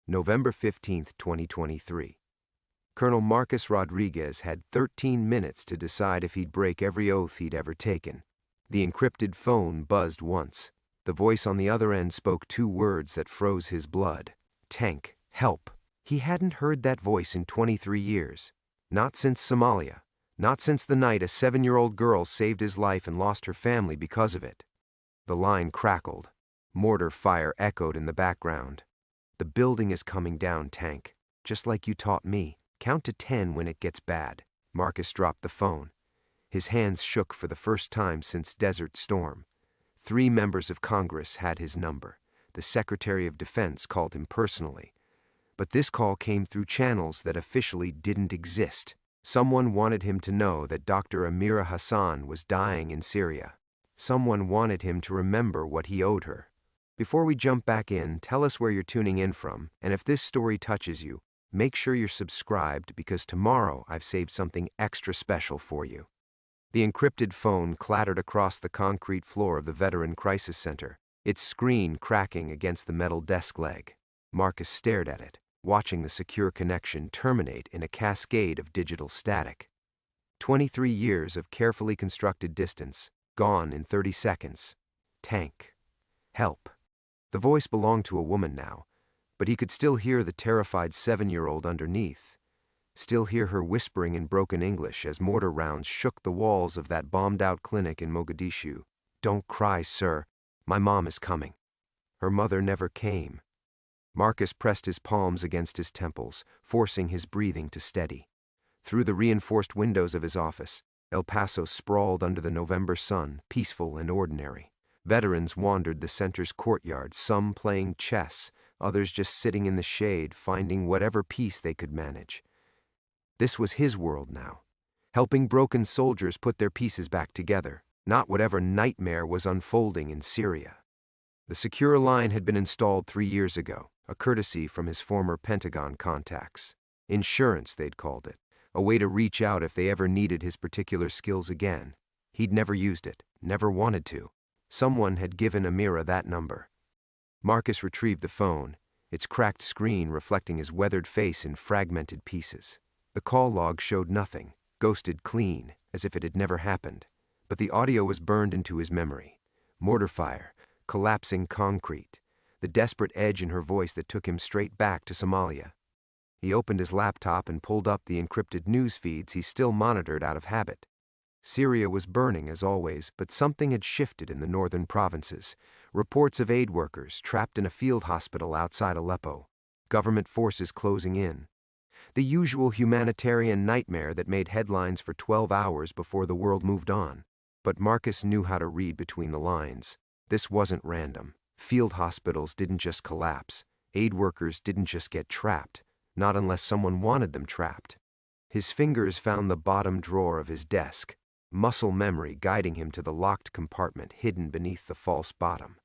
November 15, 2023. Colonel Marcus Rodriguez had 13 minutes to decide if he'd break every oath he'd ever taken. The encrypted phone buzzed once. The voice on the other end spoke two words that froze his blood. Tank, help. He hadn't heard that voice in 23 years. Not since Somalia. Not since the night a 7-year-old girl saved his life and lost her family because of it. The line crackled. Mortar fire echoed in the background. The building is coming down, Tank. Just like you taught me. Count to 10 when it gets bad. Marcus dropped the phone. His hands shook for the first time since Desert Storm. 3 members of Congress had his number. The Secretary of Defense called him personally. But this call came through channels that officially didn't exist. Someone wanted him to know that Dr. Amira Hassan was dying in Syria. Someone wanted him to remember what he owed her. Before we jump back in, tell us where you're tuning in from, and if this story touches you, make sure you're subscribed because tomorrow I've saved something extra special for you. The encrypted phone clattered across the concrete floor of the Veteran Crisis Center, its screen cracking against the metal desk leg. Marcus stared at it, watching the secure connection terminate in a cascade of digital static. 23 years of carefully constructed distance, gone in 30 seconds. Tank. Help. The voice belonged to a woman now, but he could still hear the terrified 7-year-old underneath. Still hear her whispering in broken English as mortar rounds shook the walls of that bombed-out clinic in Mogadishu. Don't cry, sir. My mom is coming. Her mother never came. Marcus pressed his palms against his temples, forcing his breathing to steady. Through the reinforced windows of his office, El Paso sprawled under the November sun, peaceful and ordinary. Veterans wandered the center's courtyard, some playing chess, others just sitting in the shade, finding whatever peace they could manage. This was his world now, helping broken soldiers put their pieces back together, not whatever nightmare was unfolding in Syria. The secure line had been installed 3 years ago, a courtesy from his former Pentagon contacts. Insurance, they'd called it, a way to reach out if they ever needed his particular skills again. He'd never used it, never wanted to. Someone had given Amira that number. Marcus retrieved the phone, its cracked screen reflecting his weathered face in fragmented pieces. The call log showed nothing, ghosted clean, as if it had never happened. But the audio was burned into his memory. Mortar fire, collapsing concrete, the desperate edge in her voice that took him straight back to Somalia. He opened his laptop and pulled up the encrypted news feeds he still monitored out of habit. Syria was burning as always, but something had shifted in the northern provinces. Reports of aid workers trapped in a field hospital outside Aleppo. Government forces closing in. The usual humanitarian nightmare that made headlines for 12 hours before the world moved on. But Marcus knew how to read between the lines. This wasn't random. Field hospitals didn't just collapse. Aid workers didn't just get trapped. Not unless someone wanted them trapped. His fingers found the bottom drawer of his desk. Muscle memory guiding him to the locked compartment hidden beneath the false bottom.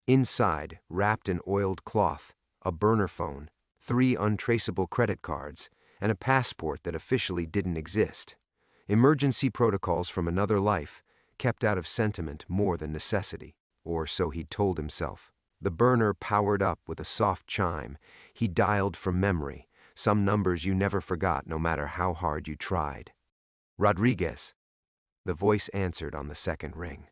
Inside, wrapped in oiled cloth, a burner phone, 3 untraceable credit cards, and a passport that officially didn't exist. Emergency protocols from another life, kept out of sentiment more than necessity, or so he'd told himself. The burner powered up with a soft chime. He dialed from memory, some numbers you never forgot no matter how hard you tried. Rodriguez. The voice answered on the second ring.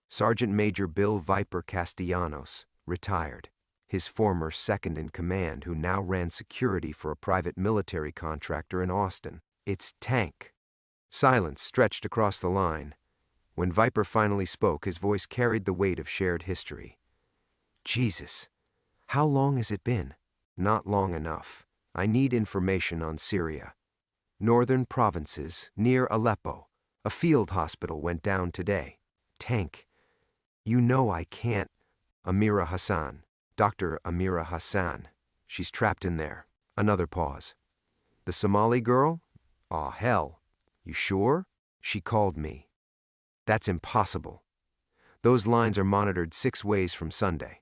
Sergeant Major Bill Viper Castellanos, retired, his former second-in-command who now ran security for a private military contractor in Austin. It's Tank. Silence stretched across the line. When Viper finally spoke, his voice carried the weight of shared history. Jesus, how long has it been? Not long enough. I need information on Syria. Northern provinces, near Aleppo. A field hospital went down today. Tank. You know I can't. Amira Hassan. Dr. Amira Hassan. She's trapped in there. Another pause. The Somali girl? Aw, hell. You sure? She called me. That's impossible. Those lines are monitored 6 ways from Sunday.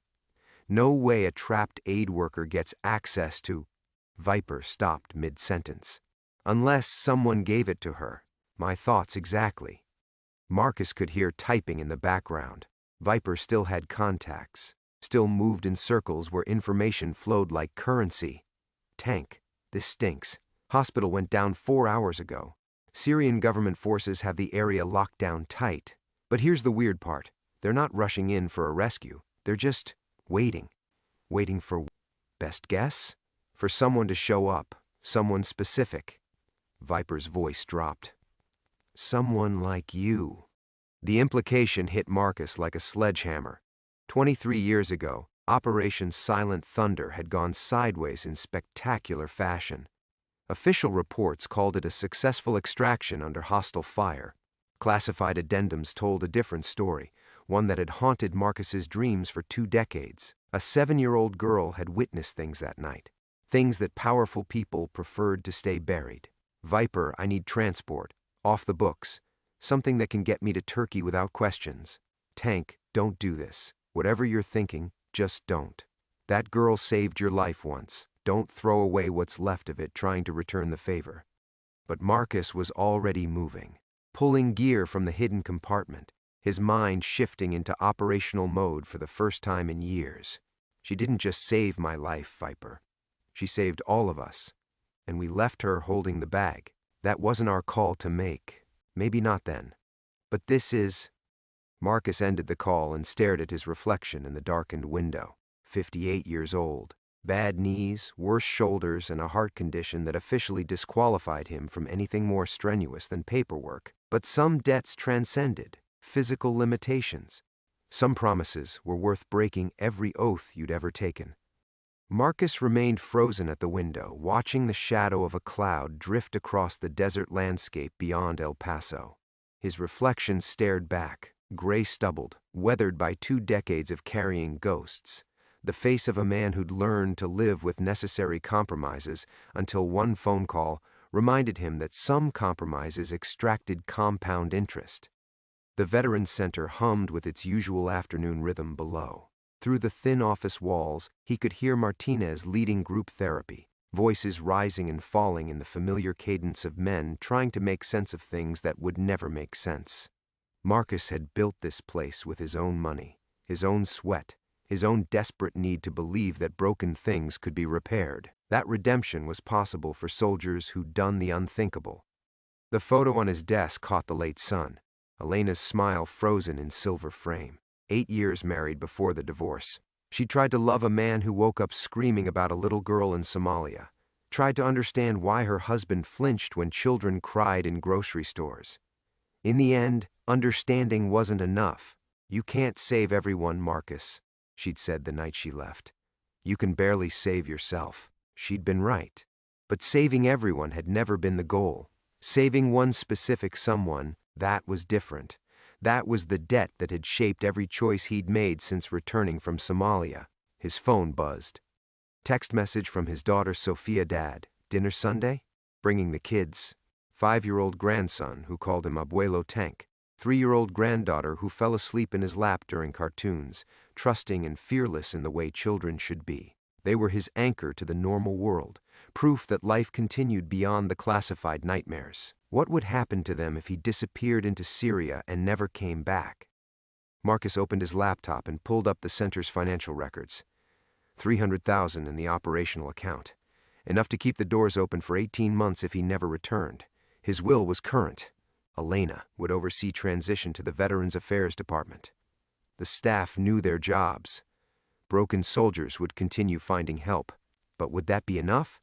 No way a trapped aid worker gets access to... Viper stopped mid-sentence. Unless someone gave it to her. My thoughts exactly. Marcus could hear typing in the background. Viper still had contacts. still moved in circles where information flowed like currency. Tank, this stinks. Hospital went down 4 hours ago. Syrian government forces have the area locked down tight. But here's the weird part. They're not rushing in for a rescue. They're just waiting. Waiting for, best guess? For someone to show up. Someone specific. Viper's voice dropped. Someone like you. The implication hit Marcus like a sledgehammer. 23 years ago, Operation Silent Thunder had gone sideways in spectacular fashion. Official reports called it a successful extraction under hostile fire. Classified addendums told a different story, one that had haunted Marcus's dreams for 2 decades. A 7-year-old girl had witnessed things that night. Things that powerful people preferred to stay buried. Viper, I need transport. Off the books. Something that can get me to Turkey without questions. Tank, don't do this. Whatever you're thinking, just don't. That girl saved your life once. Don't throw away what's left of it trying to return the favor. But Marcus was already moving, pulling gear from the hidden compartment, his mind shifting into operational mode for the first time in years. She didn't just save my life, Viper. She saved all of us. And we left her holding the bag. That wasn't our call to make. Maybe not then. But this is... Marcus ended the call and stared at his reflection in the darkened window. 58 years old. Bad knees, worse shoulders, and a heart condition that officially disqualified him from anything more strenuous than paperwork. But some debts transcended physical limitations. Some promises were worth breaking every oath you'd ever taken. Marcus remained frozen at the window, watching the shadow of a cloud drift across the desert landscape beyond El Paso. His reflection stared back, gray-stubbled, weathered by 2 decades of carrying ghosts. The face of a man who'd learned to live with necessary compromises until one phone call reminded him that some compromises extracted compound interest. The Veterans Center hummed with its usual afternoon rhythm below. Through the thin office walls, he could hear Martinez leading group therapy, voices rising and falling in the familiar cadence of men trying to make sense of things that would never make sense. Marcus had built this place with his own money, his own sweat, his own desperate need to believe that broken things could be repaired. That redemption was possible for soldiers who'd done the unthinkable. The photo on his desk caught the late sun, Elena's smile frozen in silver frame. 8 years married before the divorce. She tried to love a man who woke up screaming about a little girl in Somalia, tried to understand why her husband flinched when children cried in grocery stores. In the end, understanding wasn't enough. You can't save everyone, Marcus, she'd said the night she left. You can barely save yourself. She'd been right. But saving everyone had never been the goal. Saving one specific someone, that was different. That was the debt that had shaped every choice he'd made since returning from Somalia. His phone buzzed. Text message from his daughter Sophia. Dad, dinner Sunday? Bringing the kids. 5-year-old grandson who called him Abuelo Tank. 3-year-old granddaughter who fell asleep in his lap during cartoons, trusting and fearless in the way children should be. They were his anchor to the normal world, proof that life continued beyond the classified nightmares. What would happen to them if he disappeared into Syria and never came back? Marcus opened his laptop and pulled up the center's financial records. $300,000 in the operational account. Enough to keep the doors open for 18 months if he never returned. His will was current. Elena would oversee transition to the Veterans Affairs Department. The staff knew their jobs. Broken soldiers would continue finding help. But would that be enough?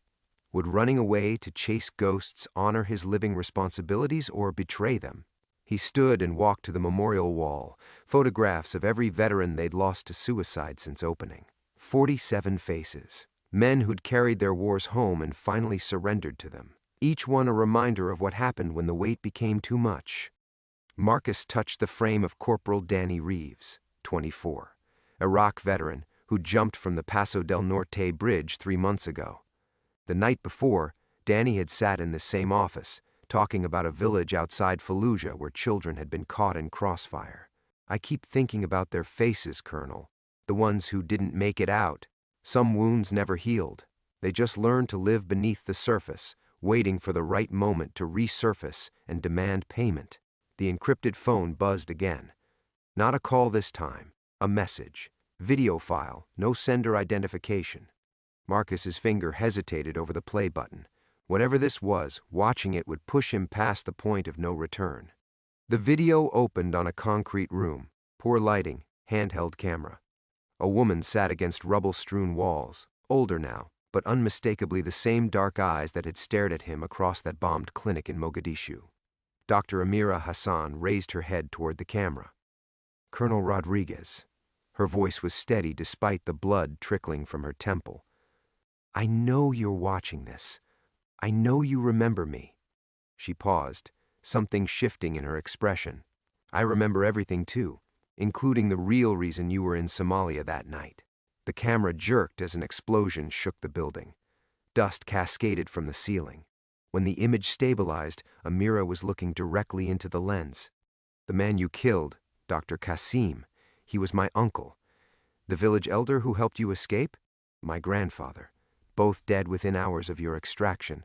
Would running away to chase ghosts honor his living responsibilities or betray them? He stood and walked to the memorial wall, photographs of every veteran they'd lost to suicide since opening. 47 faces. Men who'd carried their wars home and finally surrendered to them. Each one a reminder of what happened when the weight became too much. Marcus touched the frame of Corporal Danny Reeves, 24, Iraq veteran who jumped from the Paso del Norte bridge 3 months ago. The night before, Danny had sat in the same office, talking about a village outside Fallujah where children had been caught in crossfire. I keep thinking about their faces, Colonel. The ones who didn't make it out. Some wounds never healed. They just learned to live beneath the surface, waiting for the right moment to resurface and demand payment. The encrypted phone buzzed again. Not a call this time, a message. Video file, no sender identification. Marcus's finger hesitated over the play button. Whatever this was, watching it would push him past the point of no return. The video opened on a concrete room, poor lighting, handheld camera. A woman sat against rubble-strewn walls, older now, but unmistakably the same dark eyes that had stared at him across that bombed clinic in Mogadishu. Dr. Amira Hassan raised her head toward the camera. "Colonel Rodriguez." Her voice was steady despite the blood trickling from her temple. "I know you're watching this. I know you remember me." She paused, something shifting in her expression. "I remember everything too, including the real reason you were in Somalia that night." The camera jerked as an explosion shook the building. Dust cascaded from the ceiling. When the image stabilized, Amira was looking directly into the lens. "The man you killed, Dr. Kasim, he was my uncle. The village elder who helped you escape? My grandfather. Both dead within hours of your extraction."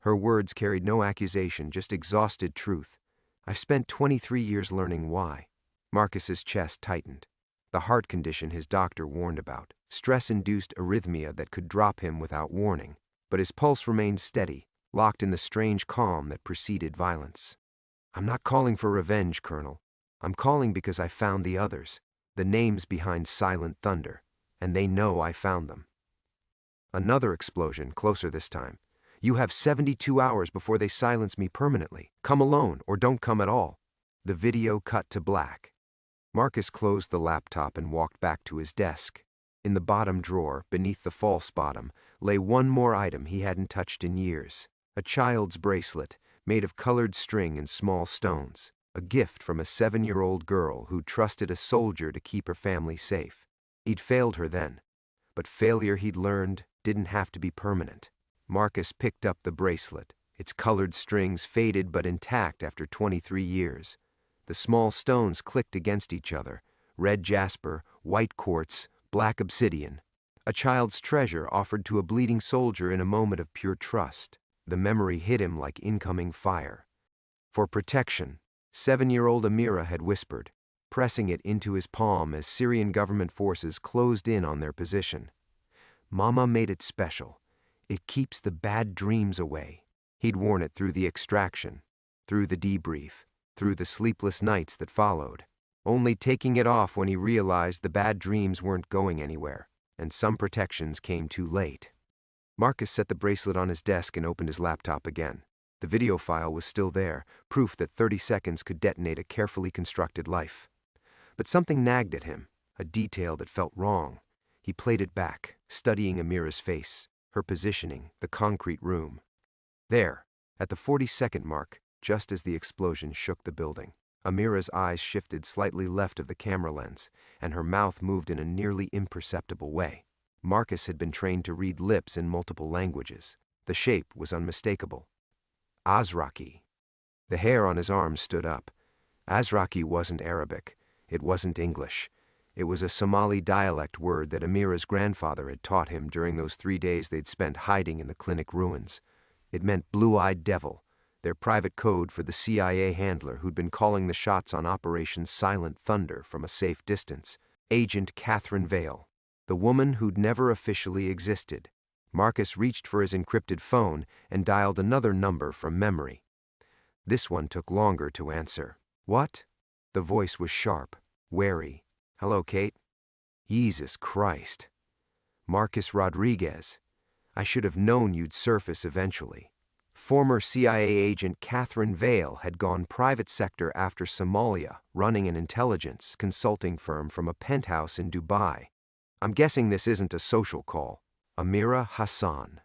Her words carried no accusation, just exhausted truth. "I've spent 23 years learning why." Marcus's chest tightened. The heart condition his doctor warned about. Stress-induced arrhythmia that could drop him without warning. But his pulse remained steady, locked in the strange calm that preceded violence. "I'm not calling for revenge, Colonel. I'm calling because I found the others, the names behind Silent Thunder, and they know I found them." Another explosion, closer this time. "You have 72 hours before they silence me permanently. Come alone, or don't come at all." The video cut to black. Marcus closed the laptop and walked back to his desk. In the bottom drawer, beneath the false bottom, lay one more item he hadn't touched in years. A child's bracelet, made of colored string and small stones. A gift from a 7-year-old girl who trusted a soldier to keep her family safe. He'd failed her then, but failure, he'd learned, didn't have to be permanent. Marcus picked up the bracelet, its colored strings faded but intact after 23 years. The small stones clicked against each other, red jasper, white quartz, black obsidian. A child's treasure offered to a bleeding soldier in a moment of pure trust. The memory hit him like incoming fire. "For protection," 7-year-old Amira had whispered, pressing it into his palm as Syrian government forces closed in on their position. "Mama made it special. It keeps the bad dreams away." He'd worn it through the extraction, through the debrief, through the sleepless nights that followed, only taking it off when he realized the bad dreams weren't going anywhere, and some protections came too late. Marcus set the bracelet on his desk and opened his laptop again. The video file was still there, proof that 30 seconds could detonate a carefully constructed life. But something nagged at him, a detail that felt wrong. He played it back, studying Amira's face, her positioning, the concrete room. There, at the 40-second mark, just as the explosion shook the building, Amira's eyes shifted slightly left of the camera lens, and her mouth moved in a nearly imperceptible way. Marcus had been trained to read lips in multiple languages. The shape was unmistakable. Azraqi. The hair on his arm stood up. Azraqi wasn't Arabic. It wasn't English. It was a Somali dialect word that Amira's grandfather had taught him during those 3 days they'd spent hiding in the clinic ruins. It meant blue-eyed devil, their private code for the CIA handler who'd been calling the shots on Operation Silent Thunder from a safe distance. Agent Catherine Vale, the woman who'd never officially existed. Marcus reached for his encrypted phone and dialed another number from memory. This one took longer to answer. "What?" The voice was sharp, wary. "Hello, Kate." "Jesus Christ. Marcus Rodriguez. I should have known you'd surface eventually." Former CIA agent Catherine Vale had gone private sector after Somalia, running an intelligence consulting firm from a penthouse in Dubai. "I'm guessing this isn't a social call." Amira Hassan.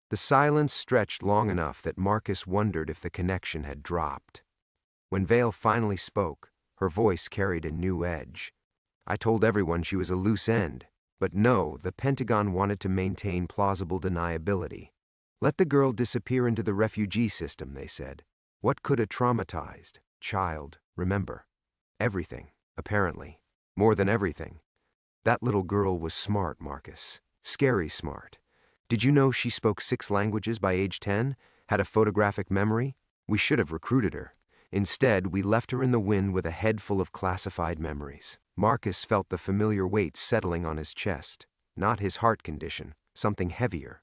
The silence stretched long enough that Marcus wondered if the connection had dropped. When Vale finally spoke, her voice carried a new edge. "I told everyone she was a loose end, but no, the Pentagon wanted to maintain plausible deniability. Let the girl disappear into the refugee system, they said. What could a traumatized child remember? Everything, apparently. More than everything. That little girl was smart, Marcus. Scary smart. Did you know she spoke 6 languages by age 10? Had a photographic memory? We should have recruited her. Instead, we left her in the wind with a head full of classified memories." Marcus felt the familiar weight settling on his chest, not his heart condition, something heavier.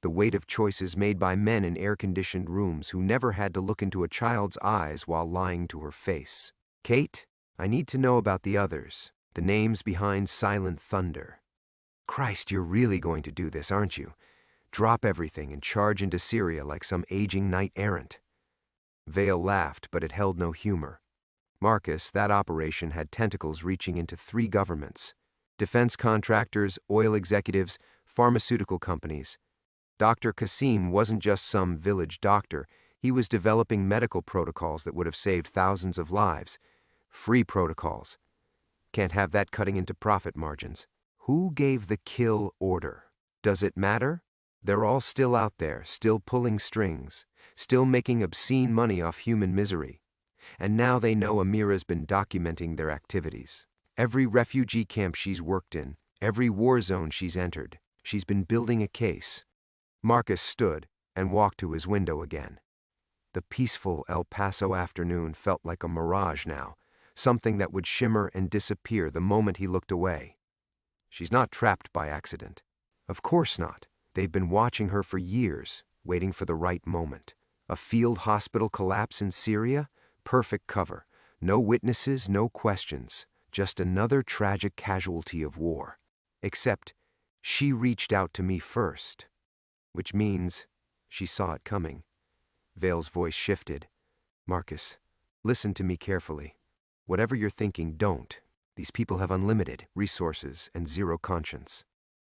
The weight of choices made by men in air-conditioned rooms who never had to look into a child's eyes while lying to her face. Kate, I need to know about the others, the names behind Silent Thunder. Christ, you're really going to do this, aren't you? Drop everything and charge into Syria like some aging knight-errant. Vale laughed, but it held no humor. Marcus, that operation had tentacles reaching into 3 governments: defense contractors, oil executives, pharmaceutical companies. Dr. Kasim wasn't just some village doctor. He was developing medical protocols that would have saved thousands of lives. Free protocols. Can't have that cutting into profit margins. Who gave the kill order? Does it matter? They're all still out there, still pulling strings, still making obscene money off human misery. And now they know Amira's been documenting their activities. Every refugee camp she's worked in, every war zone she's entered, she's been building a case. Marcus stood and walked to his window again. The peaceful El Paso afternoon felt like a mirage now, something that would shimmer and disappear the moment he looked away. She's not trapped by accident. Of course not. They've been watching her for years, waiting for the right moment. A field hospital collapse in Syria? Perfect cover. No witnesses, no questions. Just another tragic casualty of war. Except, she reached out to me first. Which means she saw it coming. Vale's voice shifted. Marcus, listen to me carefully. Whatever you're thinking, don't. These people have unlimited resources and zero conscience.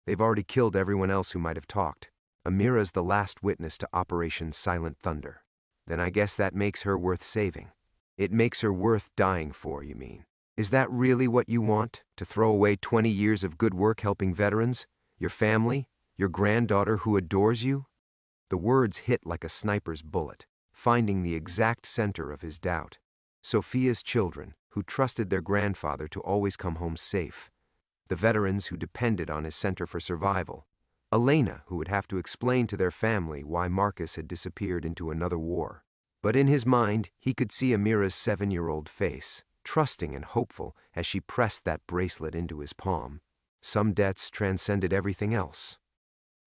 They've already killed everyone else who might have talked. Amira's the last witness to Operation Silent Thunder. Then I guess that makes her worth saving. It makes her worth dying for, you mean? Is that really what you want? To throw away 20 years of good work helping veterans? Your family? Your granddaughter who adores you? The words hit like a sniper's bullet, finding the exact center of his doubt. Sophia's children, who trusted their grandfather to always come home safe. The veterans who depended on his center for survival. Elena, who would have to explain to their family why Marcus had disappeared into another war. But in his mind, he could see Amira's 7-year-old face, trusting and hopeful as she pressed that bracelet into his palm. Some debts transcended everything else.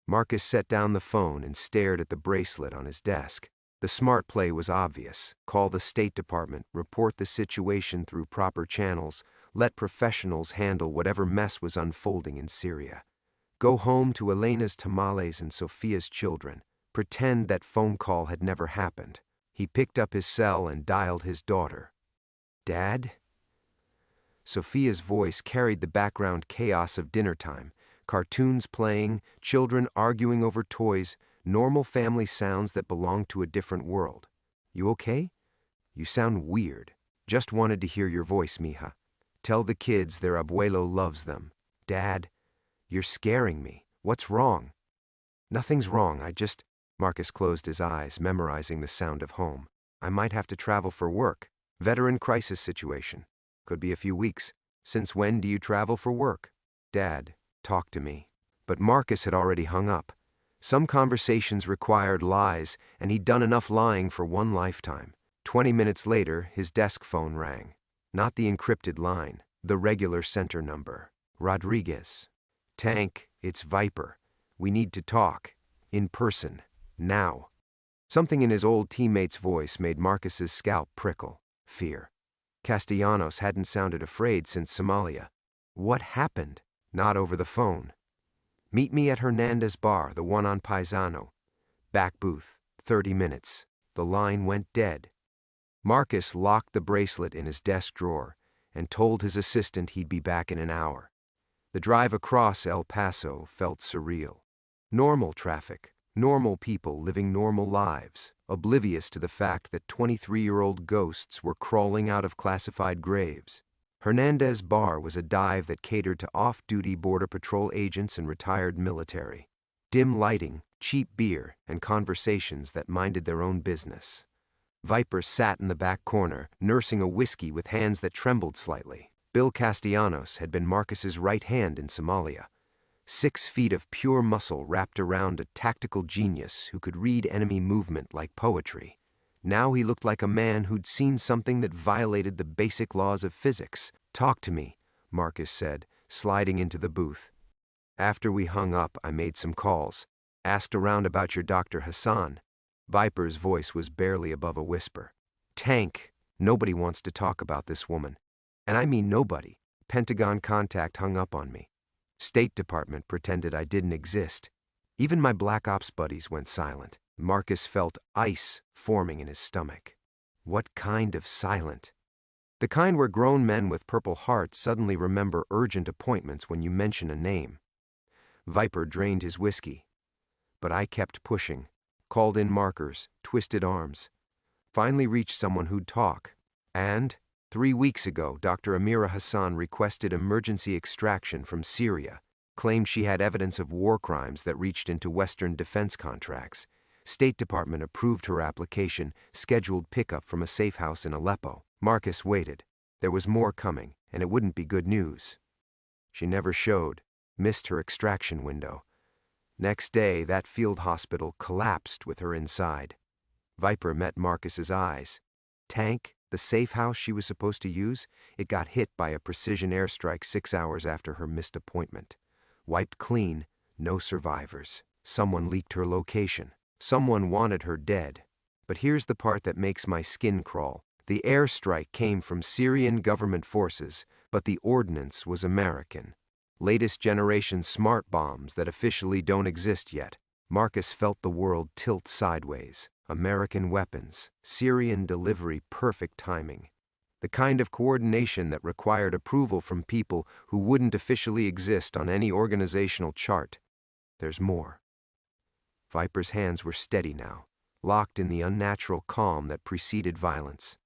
Marcus set down the phone and stared at the bracelet on his desk. The smart play was obvious. Call the State Department, report the situation through proper channels, let professionals handle whatever mess was unfolding in Syria. Go home to Elena's tamales and Sophia's children. Pretend that phone call had never happened. He picked up his cell and dialed his daughter. Dad? Sophia's voice carried the background chaos of dinner time. Cartoons playing, children arguing over toys, normal family sounds that belong to a different world. You okay? You sound weird. Just wanted to hear your voice, mija. Tell the kids their abuelo loves them. Dad, you're scaring me. What's wrong? Nothing's wrong, Marcus closed his eyes, memorizing the sound of home. I might have to travel for work. Veteran crisis situation. Could be a few weeks. Since when do you travel for work? Dad, talk to me. But Marcus had already hung up. Some conversations required lies, and he'd done enough lying for one lifetime. 20 minutes later, his desk phone rang. Not the encrypted line, the regular center number. Rodriguez. Tank, it's Viper. We need to talk. In person. Now. Something in his old teammate's voice made Marcus's scalp prickle. Fear. Castellanos hadn't sounded afraid since Somalia. What happened? Not over the phone. Meet me at Hernandez Bar, the one on Paisano. Back booth, 30 minutes. The line went dead. Marcus locked the bracelet in his desk drawer and told his assistant he'd be back in an hour. The drive across El Paso felt surreal. Normal traffic, normal people living normal lives, oblivious to the fact that 23-year-old ghosts were crawling out of classified graves. Hernandez Bar was a dive that catered to off-duty Border Patrol agents and retired military. Dim lighting, cheap beer, and conversations that minded their own business. Viper sat in the back corner, nursing a whiskey with hands that trembled slightly. Bill Castellanos had been Marcus's right hand in Somalia. 6 feet of pure muscle wrapped around a tactical genius who could read enemy movement like poetry. Now he looked like a man who'd seen something that violated the basic laws of physics. Talk to me. Marcus said, sliding into the booth. After we hung up, I made some calls. Asked around about your Dr. Hassan. Viper's voice was barely above a whisper. Tank, nobody wants to talk about this woman. And I mean nobody. Pentagon contact hung up on me. State Department pretended I didn't exist. Even my Black Ops buddies went silent. Marcus felt ice forming in his stomach. What kind of silent? The kind where grown men with Purple Hearts suddenly remember urgent appointments when you mention a name. Viper drained his whiskey. But I kept pushing, called in markers, twisted arms. Finally reached someone who'd talk. And 3 weeks ago, Dr. Amira Hassan requested emergency extraction from Syria, claimed she had evidence of war crimes that reached into Western defense contracts. State Department approved her application, scheduled pickup from a safe house in Aleppo. Marcus waited. There was more coming, and it wouldn't be good news. She never showed, missed her extraction window. Next day, that field hospital collapsed with her inside. Viper met Marcus's eyes. Tank, the safe house she was supposed to use, it got hit by a precision airstrike 6 hours after her missed appointment. Wiped clean, no survivors. Someone leaked her location. Someone wanted her dead. But here's the part that makes my skin crawl. The airstrike came from Syrian government forces, but the ordnance was American. Latest generation smart bombs that officially don't exist yet. Marcus felt the world tilt sideways. American weapons, Syrian delivery, perfect timing. The kind of coordination that required approval from people who wouldn't officially exist on any organizational chart. There's more. Viper's hands were steady now, locked in the unnatural calm that preceded violence.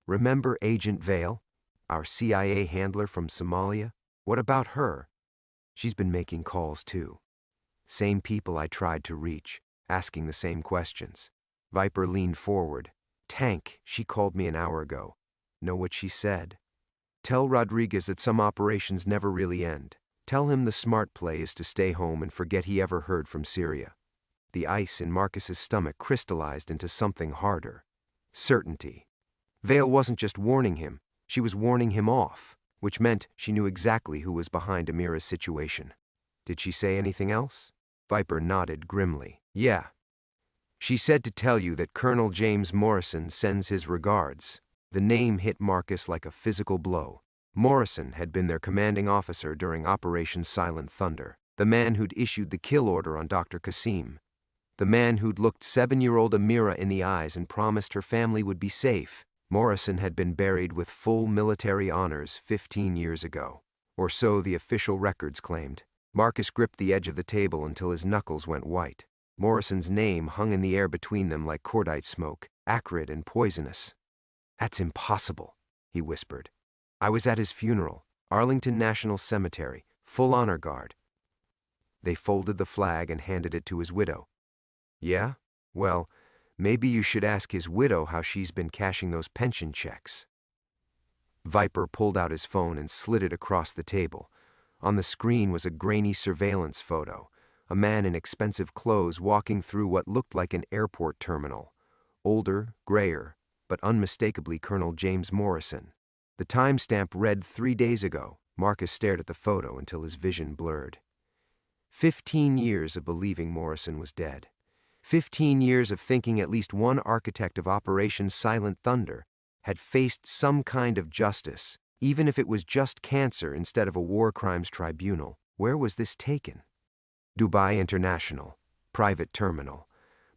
Remember Agent Vale, our CIA handler from Somalia? What about her? She's been making calls too. Same people I tried to reach, asking the same questions. Viper leaned forward. Tank, she called me an hour ago. Know what she said? Tell Rodriguez that some operations never really end. Tell him the smart play is to stay home and forget he ever heard from Syria. The ice in Marcus's stomach crystallized into something harder. Certainty. Vale wasn't just warning him, she was warning him off, which meant she knew exactly who was behind Amira's situation. Did she say anything else? Viper nodded grimly. Yeah. She said to tell you that Colonel James Morrison sends his regards. The name hit Marcus like a physical blow. Morrison had been their commanding officer during Operation Silent Thunder, the man who'd issued the kill order on Dr. Qasim, the man who'd looked 7-year-old Amira in the eyes and promised her family would be safe. Morrison had been buried with full military honors 15 years ago, or so the official records claimed. Marcus gripped the edge of the table until his knuckles went white. Morrison's name hung in the air between them like cordite smoke, acrid and poisonous. That's impossible, he whispered. I was at his funeral, Arlington National Cemetery, full honor guard. They folded the flag and handed it to his widow. Yeah? Well, maybe you should ask his widow how she's been cashing those pension checks. Viper pulled out his phone and slid it across the table. On the screen was a grainy surveillance photo, a man in expensive clothes walking through what looked like an airport terminal. Older, grayer, but unmistakably Colonel James Morrison. The timestamp read 3 days ago. Marcus stared at the photo until his vision blurred. 15 years of believing Morrison was dead. 15 years of thinking at least one architect of Operation Silent Thunder had faced some kind of justice, even if it was just cancer instead of a war crimes tribunal. Where was this taken? Dubai International, private terminal.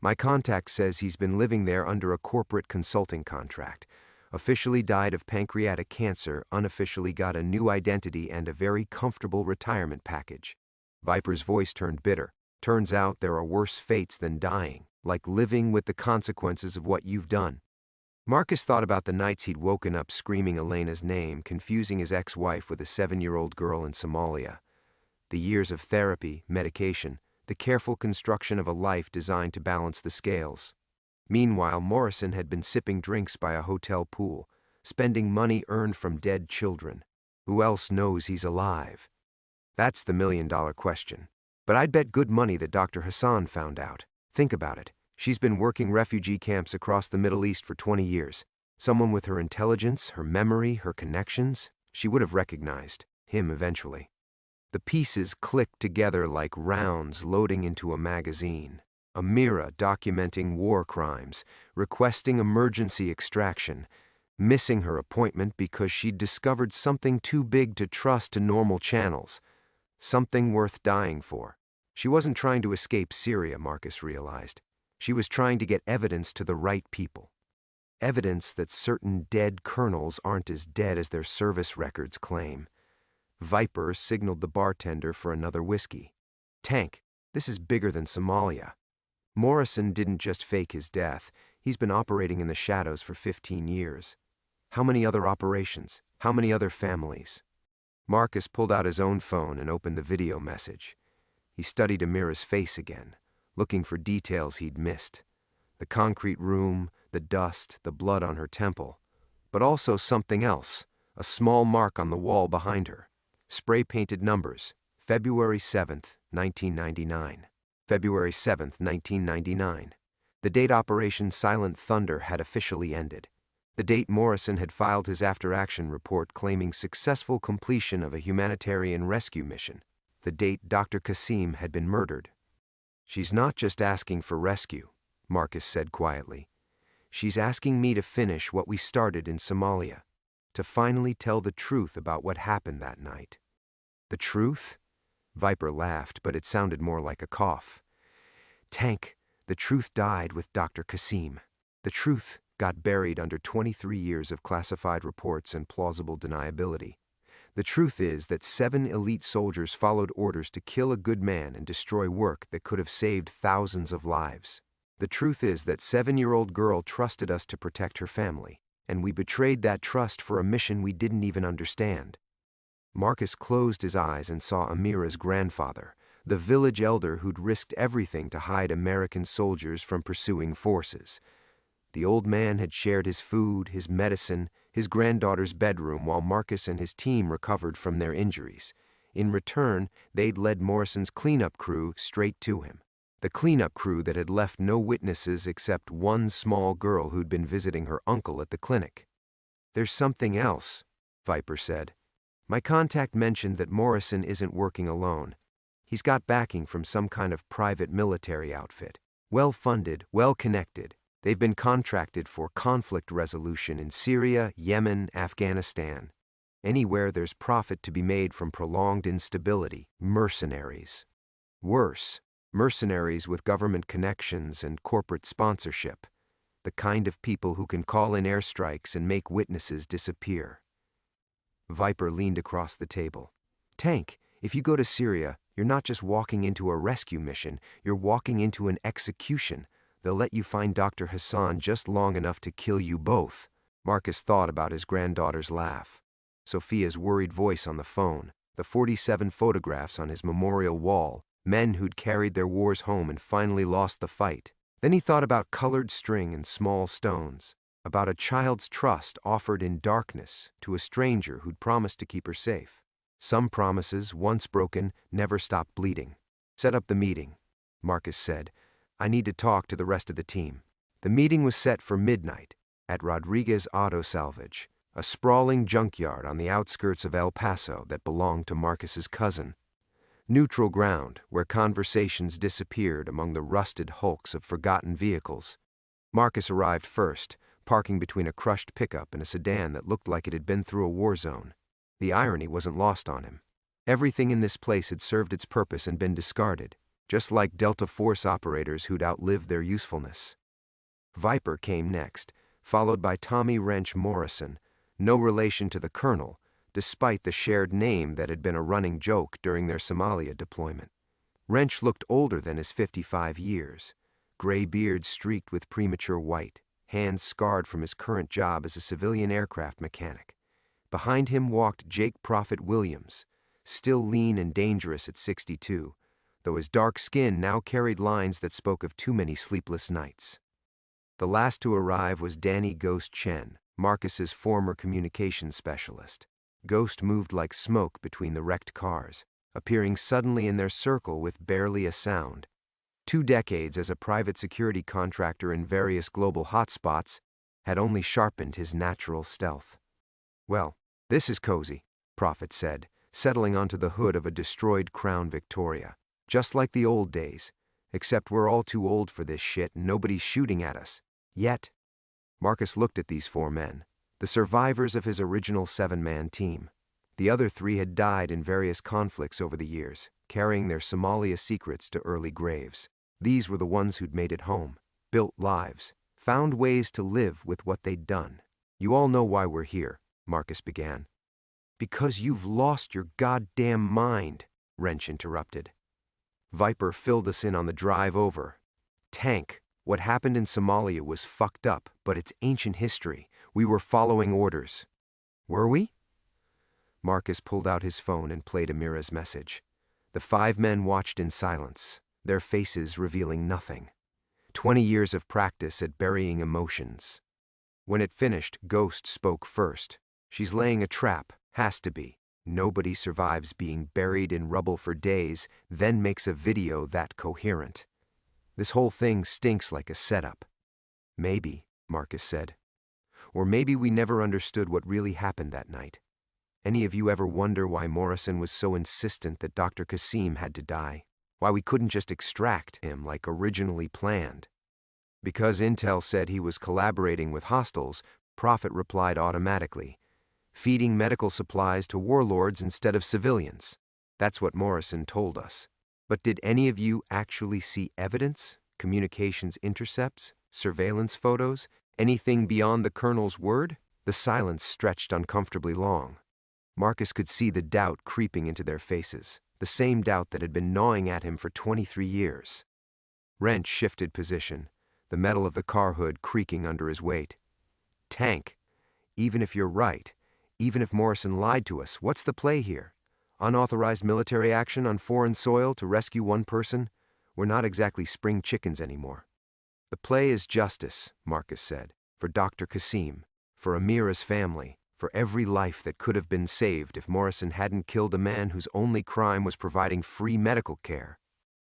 My contact says he's been living there under a corporate consulting contract. Officially died of pancreatic cancer, unofficially got a new identity and a very comfortable retirement package. Viper's voice turned bitter. Turns out there are worse fates than dying, like living with the consequences of what you've done. Marcus thought about the nights he'd woken up screaming Elena's name, confusing his ex-wife with a 7-year-old girl in Somalia. The years of therapy, medication, the careful construction of a life designed to balance the scales. Meanwhile, Morrison had been sipping drinks by a hotel pool, spending money earned from dead children. Who else knows he's alive? That's the million-dollar question. But I'd bet good money that Dr. Hassan found out. Think about it. She's been working refugee camps across the Middle East for 20 years. Someone with her intelligence, her memory, her connections, she would have recognized. him eventually. The pieces clicked together like rounds loading into a magazine. Amira documenting war crimes, requesting emergency extraction, missing her appointment because she'd discovered something too big to trust to normal channels, something worth dying for. She wasn't trying to escape Syria, Marcus realized. She was trying to get evidence to the right people. Evidence that certain dead colonels aren't as dead as their service records claim. Viper signaled the bartender for another whiskey. "Tank, this is bigger than Somalia. Morrison didn't just fake his death. He's been operating in the shadows for 15 years. How many other operations? How many other families?" Marcus pulled out his own phone and opened the video message. He studied Amira's face again, looking for details he'd missed. The concrete room, the dust, the blood on her temple. But also something else, a small mark on the wall behind her. Spray-painted numbers, February 7th, 1999. February 7th, 1999. The date Operation Silent Thunder had officially ended. The date Morrison had filed his after-action report claiming successful completion of a humanitarian rescue mission. The date Dr. Qasim had been murdered. "She's not just asking for rescue," Marcus said quietly. "She's asking me to finish what we started in Somalia, to finally tell the truth about what happened that night." "The truth?" Viper laughed, but it sounded more like a cough. "Tank, the truth died with Dr. Qasim. The truth got buried under 23 years of classified reports and plausible deniability. The truth is that 7 elite soldiers followed orders to kill a good man and destroy work that could have saved thousands of lives. The truth is that 7-year-old girl trusted us to protect her family, and we betrayed that trust for a mission we didn't even understand." Marcus closed his eyes and saw Amira's grandfather, the village elder who'd risked everything to hide American soldiers from pursuing forces. The old man had shared his food, his medicine, his granddaughter's bedroom while Marcus and his team recovered from their injuries. In return, they'd led Morrison's cleanup crew straight to him. The cleanup crew that had left no witnesses except one small girl who'd been visiting her uncle at the clinic. "There's something else," Viper said. "My contact mentioned that Morrison isn't working alone. He's got backing from some kind of private military outfit. Well-funded, well-connected. They've been contracted for conflict resolution in Syria, Yemen, Afghanistan. Anywhere there's profit to be made from prolonged instability, mercenaries. Worse, mercenaries with government connections and corporate sponsorship. The kind of people who can call in airstrikes and make witnesses disappear." Viper leaned across the table. "Tank, if you go to Syria, you're not just walking into a rescue mission, you're walking into an execution. They'll let you find Dr. Hassan just long enough to kill you both." Marcus thought about his granddaughter's laugh, Sophia's worried voice on the phone, the 47 photographs on his memorial wall, men who'd carried their wars home and finally lost the fight. Then he thought about colored string and small stones, about a child's trust offered in darkness to a stranger who'd promised to keep her safe. Some promises, once broken, never stop bleeding. "Set up the meeting," Marcus said. "I need to talk to the rest of the team." The meeting was set for midnight at Rodriguez Auto Salvage, a sprawling junkyard on the outskirts of El Paso that belonged to Marcus's cousin. Neutral ground where conversations disappeared among the rusted hulks of forgotten vehicles. Marcus arrived first, parking between a crushed pickup and a sedan that looked like it had been through a war zone. The irony wasn't lost on him. Everything in this place had served its purpose and been discarded, just like Delta Force operators who'd outlived their usefulness. Viper came next, followed by Tommy Wrench Morrison, no relation to the colonel, despite the shared name that had been a running joke during their Somalia deployment. Wrench looked older than his 55 years, gray beard streaked with premature white, hands scarred from his current job as a civilian aircraft mechanic. Behind him walked Jake Prophet Williams, still lean and dangerous at 62, though his dark skin now carried lines that spoke of too many sleepless nights. The last to arrive was Danny Ghost Chen, Marcus's former communications specialist. Ghost moved like smoke between the wrecked cars, appearing suddenly in their circle with barely a sound. 2 decades as a private security contractor in various global hotspots had only sharpened his natural stealth. "Well, this is cozy," Prophet said, settling onto the hood of a destroyed Crown Victoria. Just like the old days, except we're all too old for this shit and nobody's shooting at us. Yet. Marcus looked at these 4 men, the survivors of his original 7-man team. The other 3 had died in various conflicts over the years, carrying their Somalia secrets to early graves. These were the ones who'd made it home, built lives, found ways to live with what they'd done. You all know why we're here, Marcus began. Because you've lost your goddamn mind, Wrench interrupted. Viper filled us in on the drive over. Tank, what happened in Somalia was fucked up, but it's ancient history. We were following orders. Were we? Marcus pulled out his phone and played Amira's message. The 5 men watched in silence, their faces revealing nothing. 20 years of practice at burying emotions. When it finished, Ghost spoke first. She's laying a trap, has to be. Nobody survives being buried in rubble for days, then makes a video that coherent. This whole thing stinks like a setup. Maybe, Marcus said. Or maybe we never understood what really happened that night. Any of you ever wonder why Morrison was so insistent that Dr. Kasim had to die? Why we couldn't just extract him like originally planned? Because Intel said he was collaborating with hostiles, Prophet replied automatically, feeding medical supplies to warlords instead of civilians. That's what Morrison told us. But did any of you actually see evidence, communications intercepts, surveillance photos, anything beyond the colonel's word? The silence stretched uncomfortably long. Marcus could see the doubt creeping into their faces, the same doubt that had been gnawing at him for 23 years. Wrench shifted position, the metal of the car hood creaking under his weight. Tank, even if you're right, even if Morrison lied to us, what's the play here? Unauthorized military action on foreign soil to rescue one person? We're not exactly spring chickens anymore. The play is justice, Marcus said, for Dr. Kasim, for Amira's family, for every life that could have been saved if Morrison hadn't killed a man whose only crime was providing free medical care.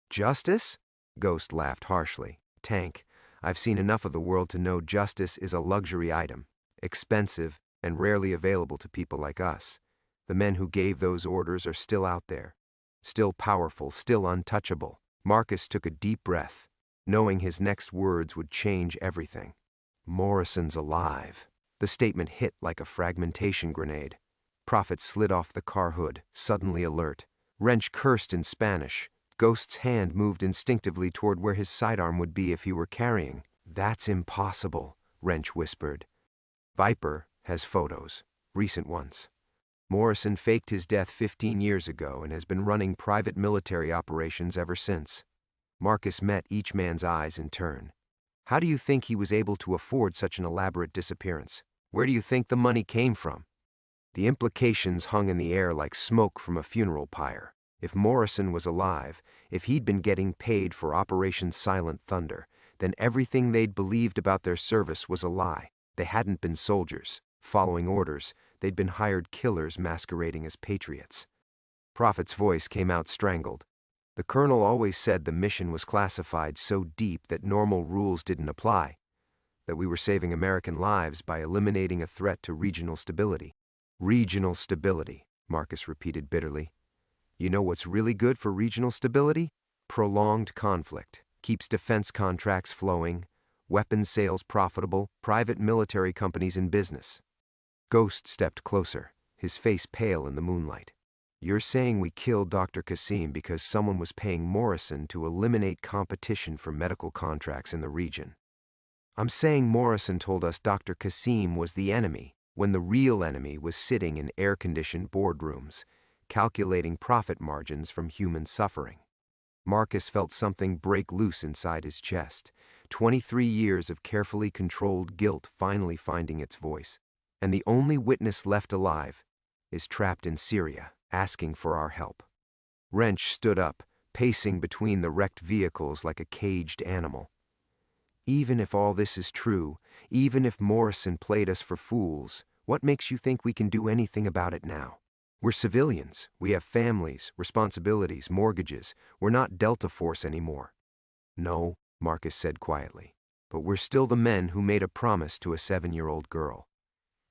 Justice? Ghost laughed harshly. Tank, I've seen enough of the world to know justice is a luxury item, expensive and rarely available to people like us. The men who gave those orders are still out there, still powerful, still untouchable. Marcus took a deep breath, knowing his next words would change everything. Morrison's alive. The statement hit like a fragmentation grenade. Prophet slid off the car hood, suddenly alert. Wrench cursed in Spanish. Ghost's hand moved instinctively toward where his sidearm would be if he were carrying. That's impossible, Wrench whispered. Viper has photos, recent ones. Morrison faked his death 15 years ago and has been running private military operations ever since. Marcus met each man's eyes in turn. How do you think he was able to afford such an elaborate disappearance? Where do you think the money came from? The implications hung in the air like smoke from a funeral pyre. If Morrison was alive, if he'd been getting paid for Operation Silent Thunder, then everything they'd believed about their service was a lie. They hadn't been soldiers, following orders. They'd been hired killers masquerading as patriots. Prophet's voice came out strangled. The colonel always said the mission was classified so deep that normal rules didn't apply, that we were saving American lives by eliminating a threat to regional stability. Regional stability, Marcus repeated bitterly. You know what's really good for regional stability? Prolonged conflict. Keeps defense contracts flowing, weapons sales profitable, private military companies in business. Ghost stepped closer, his face pale in the moonlight. You're saying we killed Dr. Kasim because someone was paying Morrison to eliminate competition for medical contracts in the region. I'm saying Morrison told us Dr. Kasim was the enemy, when the real enemy was sitting in air-conditioned boardrooms, calculating profit margins from human suffering. Marcus felt something break loose inside his chest, 23 years of carefully controlled guilt finally finding its voice. And the only witness left alive is trapped in Syria, asking for our help. Wrench stood up, pacing between the wrecked vehicles like a caged animal. Even if all this is true, even if Morrison played us for fools, what makes you think we can do anything about it now? We're civilians. We have families, responsibilities, mortgages. We're not Delta Force anymore. No, Marcus said quietly, but we're still the men who made a promise to a 7-year-old girl.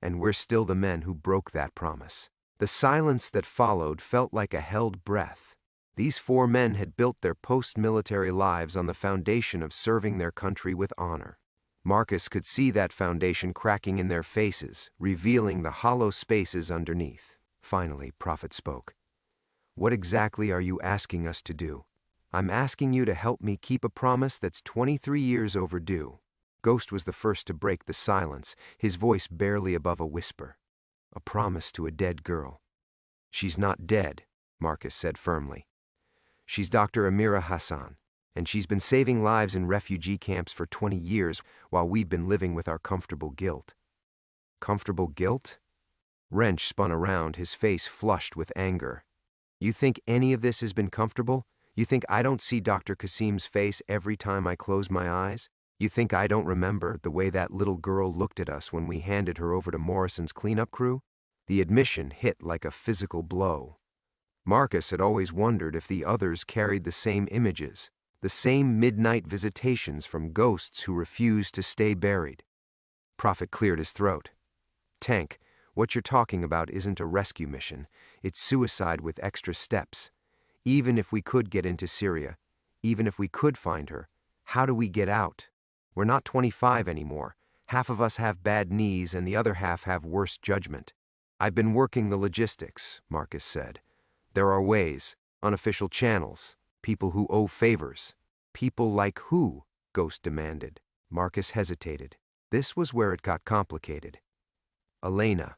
And we're still the men who broke that promise. The silence that followed felt like a held breath. These 4 men had built their post-military lives on the foundation of serving their country with honor. Marcus could see that foundation cracking in their faces, revealing the hollow spaces underneath. Finally, Prophet spoke. "What exactly are you asking us to do?" "I'm asking you to help me keep a promise that's 23 years overdue." Ghost was the first to break the silence, his voice barely above a whisper. "A promise to a dead girl." "She's not dead," Marcus said firmly. "She's Dr. Amira Hassan, and she's been saving lives in refugee camps for 20 years while we've been living with our comfortable guilt." "Comfortable guilt?" Wrench spun around, his face flushed with anger. "You think any of this has been comfortable? You think I don't see Dr. Kasim's face every time I close my eyes? You think I don't remember the way that little girl looked at us when we handed her over to Morrison's cleanup crew?" The admission hit like a physical blow. Marcus had always wondered if the others carried the same images, the same midnight visitations from ghosts who refused to stay buried. Prophet cleared his throat. "Tank, what you're talking about isn't a rescue mission. It's suicide with extra steps. Even if we could get into Syria, even if we could find her, how do we get out? We're not 25 anymore. Half of us have bad knees and the other half have worse judgment." "I've been working the logistics," Marcus said. "There are ways, unofficial channels, people who owe favors." "People like who?" Ghost demanded. Marcus hesitated. This was where it got complicated. Elena.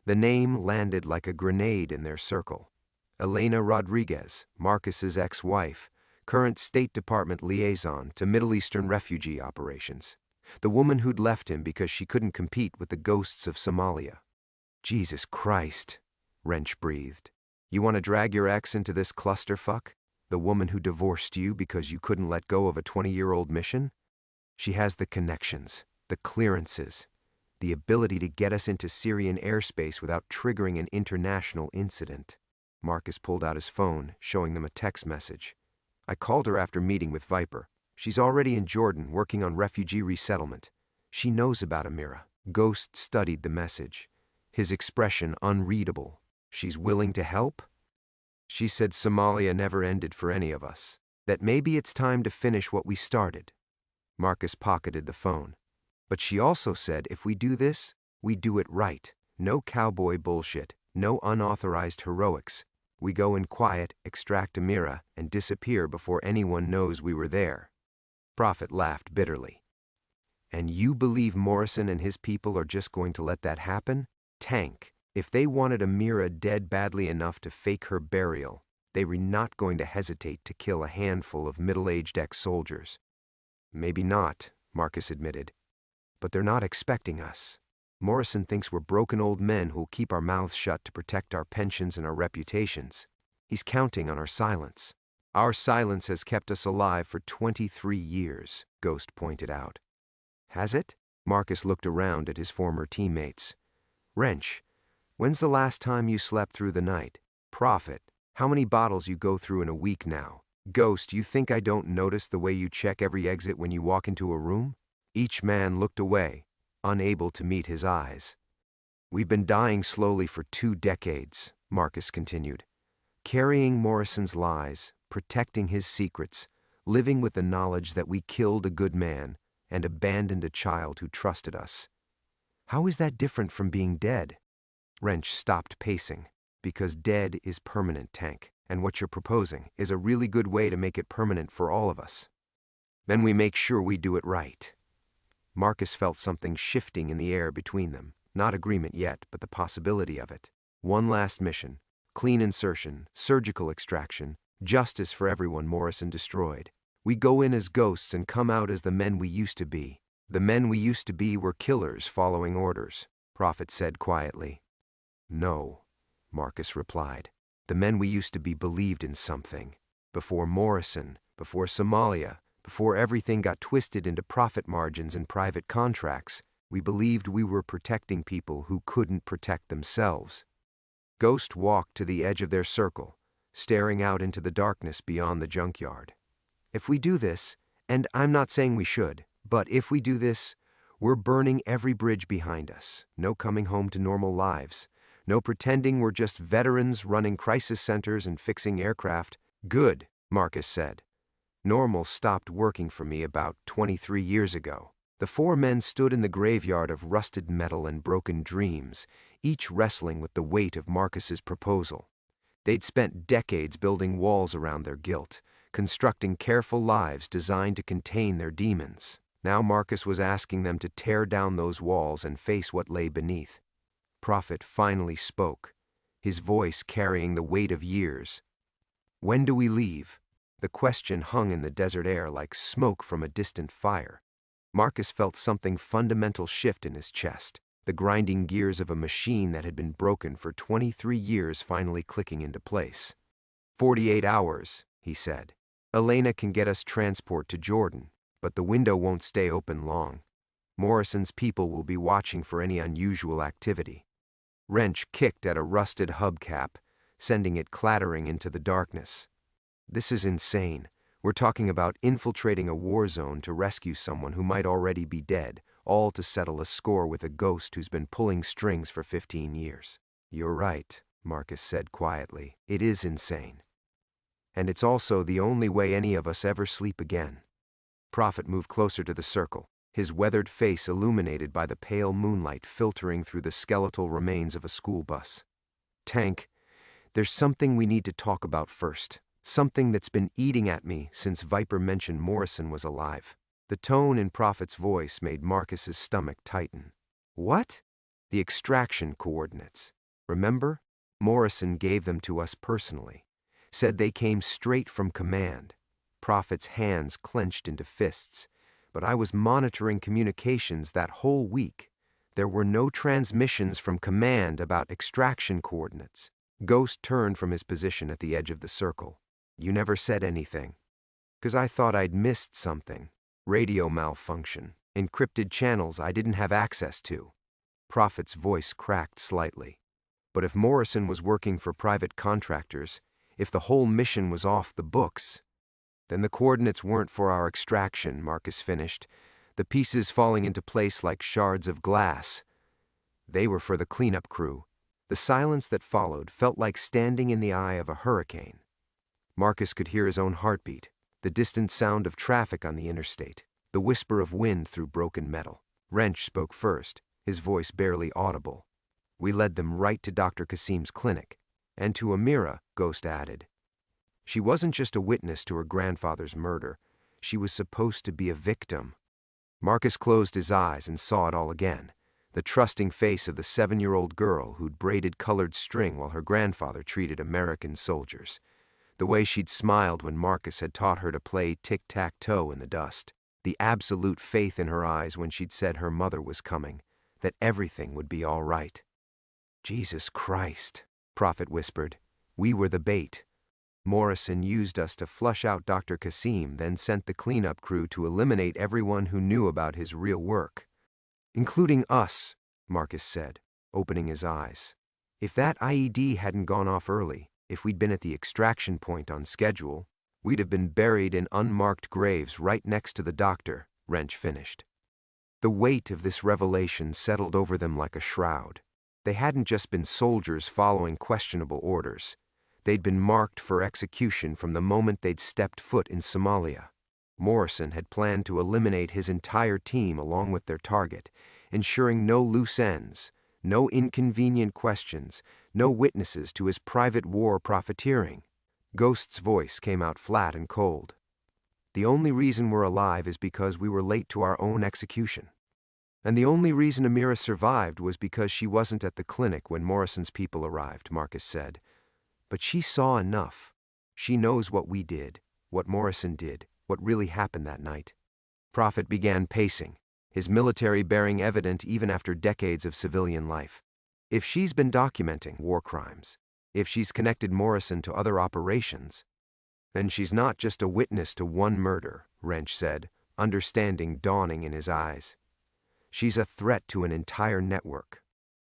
The name landed like a grenade in their circle. Elena Rodriguez, Marcus's ex-wife, current State Department liaison to Middle Eastern refugee operations. The woman who'd left him because she couldn't compete with the ghosts of Somalia. "Jesus Christ," Wrench breathed. "You want to drag your ex into this clusterfuck? The woman who divorced you because you couldn't let go of a 20-year-old mission? She has the connections, the clearances, the ability to get us into Syrian airspace without triggering an international incident." Marcus pulled out his phone, showing them a text message. "I called her after meeting with Viper. She's already in Jordan working on refugee resettlement. She knows about Amira." Ghost studied the message, his expression unreadable. "She's willing to help?" "She said Somalia never ended for any of us. That maybe it's time to finish what we started." Marcus pocketed the phone. "But she also said if we do this, we do it right. No cowboy bullshit, no unauthorized heroics. We go in quiet, extract Amira, and disappear before anyone knows we were there." Prophet laughed bitterly. "And you believe Morrison and his people are just going to let that happen? Tank, if they wanted Amira dead badly enough to fake her burial, they were not going to hesitate to kill a handful of middle-aged ex-soldiers." "Maybe not," Marcus admitted. "But they're not expecting us. Morrison thinks we're broken old men who'll keep our mouths shut to protect our pensions and our reputations. He's counting on our silence." "Our silence has kept us alive for 23 years, Ghost pointed out. "Has it?" Marcus looked around at his former teammates. "Wrench, when's the last time you slept through the night? Prophet, how many bottles you go through in a week now? Ghost, you think I don't notice the way you check every exit when you walk into a room?" Each man looked away, unable to meet his eyes. "We've been dying slowly for 2 decades, Marcus continued. "Carrying Morrison's lies, protecting his secrets, living with the knowledge that we killed a good man and abandoned a child who trusted us. How is that different from being dead?" Wrench stopped pacing. "Because dead is permanent, Tank, and what you're proposing is a really good way to make it permanent for all of us. Then we make sure we do it right." Marcus felt something shifting in the air between them. Not agreement yet, but the possibility of it. One last mission. Clean insertion, surgical extraction, justice for everyone Morrison destroyed. We go in as ghosts and come out as the men we used to be. The men we used to be were killers following orders, Prophet said quietly. "No," Marcus replied. "The men we used to be believed in something. Before Morrison, before Somalia, before everything got twisted into profit margins and private contracts, we believed we were protecting people who couldn't protect themselves." Ghost walked to the edge of their circle, staring out into the darkness beyond the junkyard. "If we do this, and I'm not saying we should, but if we do this, we're burning every bridge behind us. No coming home to normal lives. No pretending we're just veterans running crisis centers and fixing aircraft. Good, Marcus said. Normal stopped working for me about 23 years ago. The four men stood in the graveyard of rusted metal and broken dreams, each wrestling with the weight of Marcus's proposal. They'd spent decades building walls around their guilt, constructing careful lives designed to contain their demons. Now Marcus was asking them to tear down those walls and face what lay beneath. Prophet finally spoke, his voice carrying the weight of years. When do we leave? The question hung in the desert air like smoke from a distant fire. Marcus felt something fundamental shift in his chest, the grinding gears of a machine that had been broken for 23 years finally clicking into place. 48 hours, he said. Elena can get us transport to Jordan, but the window won't stay open long. Morrison's people will be watching for any unusual activity. Wrench kicked at a rusted hubcap, sending it clattering into the darkness. This is insane. We're talking about infiltrating a war zone to rescue someone who might already be dead, all to settle a score with a ghost who's been pulling strings for 15 years. You're right, Marcus said quietly. It is insane. And it's also the only way any of us ever sleep again. Prophet moved closer to the circle, his weathered face illuminated by the pale moonlight filtering through the skeletal remains of a school bus. Tank, there's something we need to talk about first. Something that's been eating at me since Viper mentioned Morrison was alive. The tone in Prophet's voice made Marcus's stomach tighten. What? The extraction coordinates. Remember? Morrison gave them to us personally. Said they came straight from command. Prophet's hands clenched into fists. But I was monitoring communications that whole week. There were no transmissions from command about extraction coordinates. Ghost turned from his position at the edge of the circle. You never said anything. 'Cause I thought I'd missed something. Radio malfunction. Encrypted channels I didn't have access to. Prophet's voice cracked slightly. But if Morrison was working for private contractors, if the whole mission was off the books, then the coordinates weren't for our extraction, Marcus finished, the pieces falling into place like shards of glass. They were for the cleanup crew. The silence that followed felt like standing in the eye of a hurricane. Marcus could hear his own heartbeat, the distant sound of traffic on the interstate, the whisper of wind through broken metal. Wrench spoke first, his voice barely audible. We led them right to Dr. Kasim's clinic. And to Amira, Ghost added. She wasn't just a witness to her grandfather's murder. She was supposed to be a victim. Marcus closed his eyes and saw it all again. The trusting face of the 7-year-old girl who'd braided colored string while her grandfather treated American soldiers. The way she'd smiled when Marcus had taught her to play tic-tac-toe in the dust. The absolute faith in her eyes when she'd said her mother was coming, that everything would be all right. Jesus Christ, Prophet whispered. We were the bait. Morrison used us to flush out Dr. Kasim, then sent the cleanup crew to eliminate everyone who knew about his real work. Including us, Marcus said, opening his eyes. If that IED hadn't gone off early, if we'd been at the extraction point on schedule, we'd have been buried in unmarked graves right next to the doctor, Wrench finished. The weight of this revelation settled over them like a shroud. They hadn't just been soldiers following questionable orders. They'd been marked for execution from the moment they'd stepped foot in Somalia. Morrison had planned to eliminate his entire team along with their target, ensuring no loose ends, no inconvenient questions, no witnesses to his private war profiteering. Ghost's voice came out flat and cold. The only reason we're alive is because we were late to our own execution. And the only reason Amira survived was because she wasn't at the clinic when Morrison's people arrived, Marcus said. But she saw enough. She knows what we did, what Morrison did, what really happened that night. Prophet began pacing, his military bearing evident even after decades of civilian life. If she's been documenting war crimes, if she's connected Morrison to other operations, then she's not just a witness to one murder, Wrench said, understanding dawning in his eyes. She's a threat to an entire network.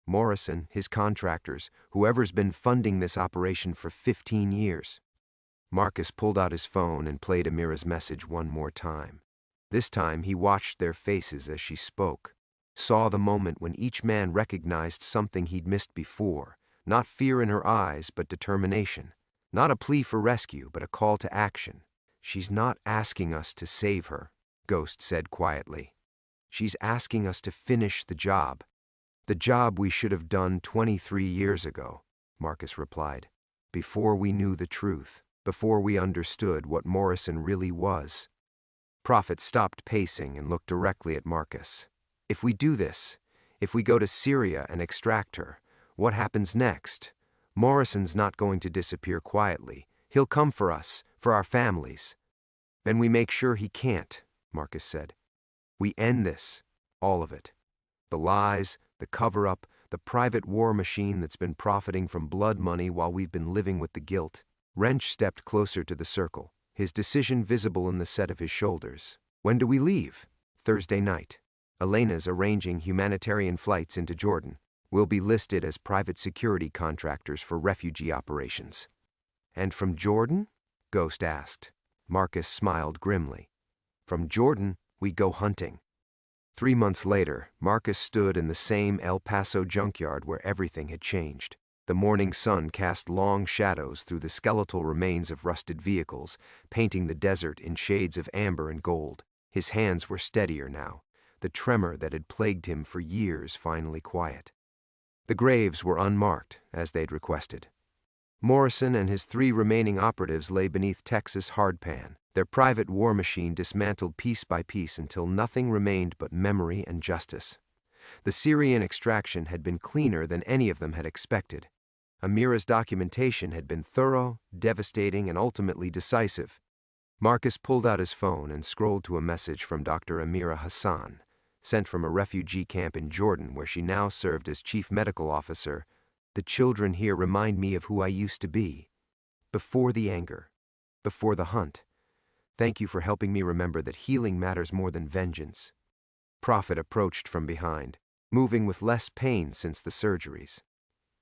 Morrison, his contractors, whoever's been funding this operation for 15 years. Marcus pulled out his phone and played Amira's message one more time. This time he watched their faces as she spoke, saw the moment when each man recognized something he'd missed before, Not fear in her eyes, but determination. Not a plea for rescue, but a call to action. "She's not asking us to save her," Ghost said quietly. "She's asking us to finish the job. The job we should have done 23 years ago," Marcus replied. "Before we knew the truth, before we understood what Morrison really was." Prophet stopped pacing and looked directly at Marcus. "If we do this, if we go to Syria and extract her, what happens next? Morrison's not going to disappear quietly. He'll come for us, for our families." "Then we make sure he can't," Marcus said. "We end this, all of it. The lies, the cover-up, the private war machine that's been profiting from blood money while we've been living with the guilt." Wrench stepped closer to the circle, his decision visible in the set of his shoulders. "When do we leave?" "Thursday night. Elena's arranging humanitarian flights into Jordan. We'll be listed as private security contractors for refugee operations." "And from Jordan?" Ghost asked. Marcus smiled grimly. "From Jordan, we go hunting." 3 months later, Marcus stood in the same El Paso junkyard where everything had changed. The morning sun cast long shadows through the skeletal remains of rusted vehicles, painting the desert in shades of amber and gold. His hands were steadier now, the tremor that had plagued him for years finally quiet. The graves were unmarked, as they'd requested. Morrison and his 3 remaining operatives lay beneath Texas hardpan, their private war machine dismantled piece by piece until nothing remained but memory and justice. The Syrian extraction had been cleaner than any of them had expected. Amira's documentation had been thorough, devastating, and ultimately decisive. Marcus pulled out his phone and scrolled to a message from Dr. Amira Hassan, sent from a refugee camp in Jordan where she now served as chief medical officer. "The children here remind me of who I used to be. Before the anger, before the hunt. Thank you for helping me remember that healing matters more than vengeance." Prophet approached from behind, moving with less pain since the surgeries.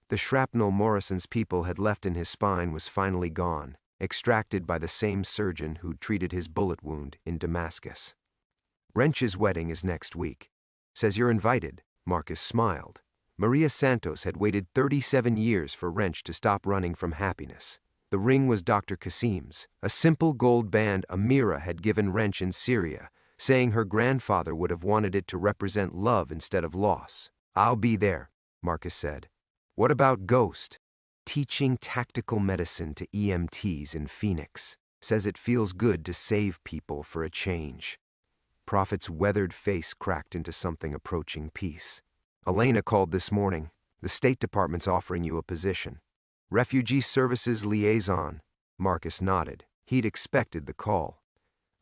The shrapnel Morrison's people had left in his spine was finally gone, extracted by the same surgeon who'd treated his bullet wound in Damascus. "Wrench's wedding is next week. Says you're invited." Marcus smiled. Maria Santos had waited 37 years for Wrench to stop running from happiness. The ring was Dr. Kasim's, a simple gold band Amira had given Wrench in Syria, saying her grandfather would have wanted it to represent love instead of loss. "I'll be there," Marcus said. "What about Ghost?" "Teaching tactical medicine to EMTs in Phoenix. Says it feels good to save people for a change." Prophet's weathered face cracked into something approaching peace. "Elena called this morning. The State Department's offering you a position. Refugee Services Liaison." Marcus nodded. He'd expected the call.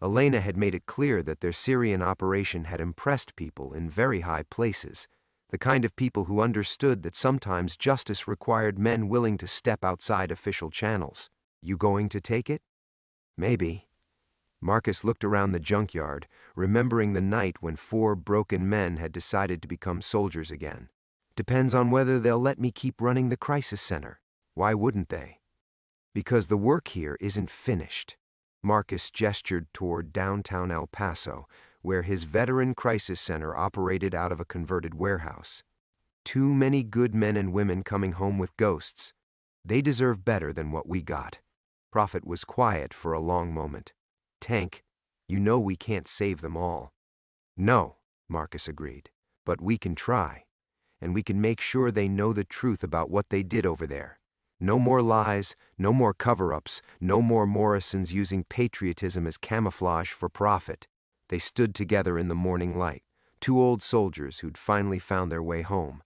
Elena had made it clear that their Syrian operation had impressed people in very high places, the kind of people who understood that sometimes justice required men willing to step outside official channels. "You going to take it?" "Maybe." Marcus looked around the junkyard, remembering the night when 4 broken men had decided to become soldiers again. "Depends on whether they'll let me keep running the crisis center." "Why wouldn't they?" "Because the work here isn't finished." Marcus gestured toward downtown El Paso, where his veteran crisis center operated out of a converted warehouse. "Too many good men and women coming home with ghosts. They deserve better than what we got." Prophet was quiet for a long moment. "Tank, you know we can't save them all." "No," Marcus agreed, "but we can try. And we can make sure they know the truth about what they did over there. No more lies, no more cover-ups, no more Morrisons using patriotism as camouflage for profit." They stood together in the morning light, 2 old soldiers who'd finally found their way home.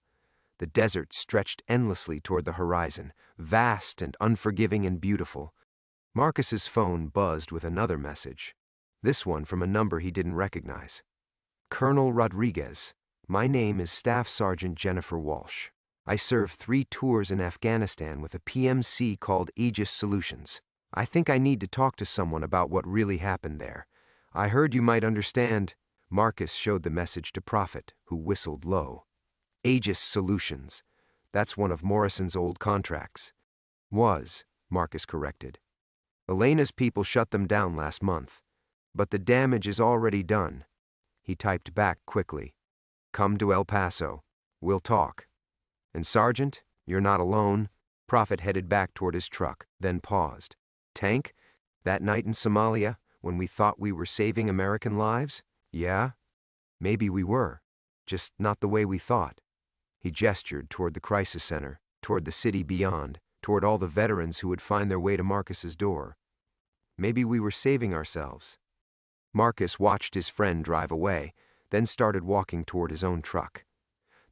The desert stretched endlessly toward the horizon, vast and unforgiving and beautiful. Marcus's phone buzzed with another message, this one from a number he didn't recognize. "Colonel Rodriguez, my name is Staff Sergeant Jennifer Walsh. I served 3 tours in Afghanistan with a PMC called Aegis Solutions. I think I need to talk to someone about what really happened there. I heard you might understand." Marcus showed the message to Prophet, who whistled low. "Aegis Solutions. That's one of Morrison's old contracts." "Was," Marcus corrected. "Elena's people shut them down last month. But the damage is already done." He typed back quickly. "Come to El Paso. We'll talk. And Sergeant, "You're not alone." Prophet headed back toward his truck, then paused. "Tank? That night in Somalia, when we thought we were saving American lives? Yeah? Maybe we were. Just not the way we thought." He gestured toward the crisis center, toward the city beyond, toward all the veterans who would find their way to Marcus's door. "Maybe we were saving ourselves." Marcus watched his friend drive away, then started walking toward his own truck.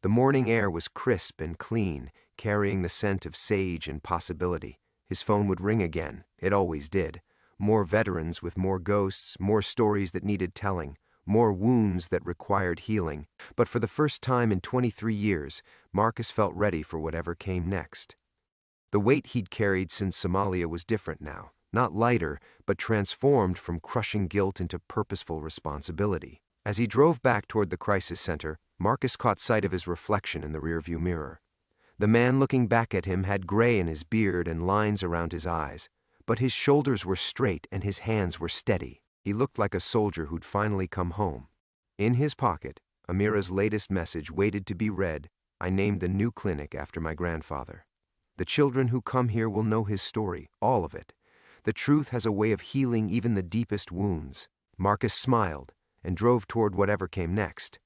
The morning air was crisp and clean, carrying the scent of sage and possibility. His phone would ring again. It always did. More veterans with more ghosts, more stories that needed telling, more wounds that required healing. But for the first time in 23 years, Marcus felt ready for whatever came next. The weight he'd carried since Somalia was different now. Not lighter, but transformed from crushing guilt into purposeful responsibility. As he drove back toward the crisis center, Marcus caught sight of his reflection in the rearview mirror. The man looking back at him had gray in his beard and lines around his eyes, but his shoulders were straight and his hands were steady. He looked like a soldier who'd finally come home. In his pocket, Amira's latest message waited to be read. "I named the new clinic after my grandfather. The children who come here will know his story, all of it. The truth has a way of healing even the deepest wounds." Marcus smiled and drove toward whatever came next.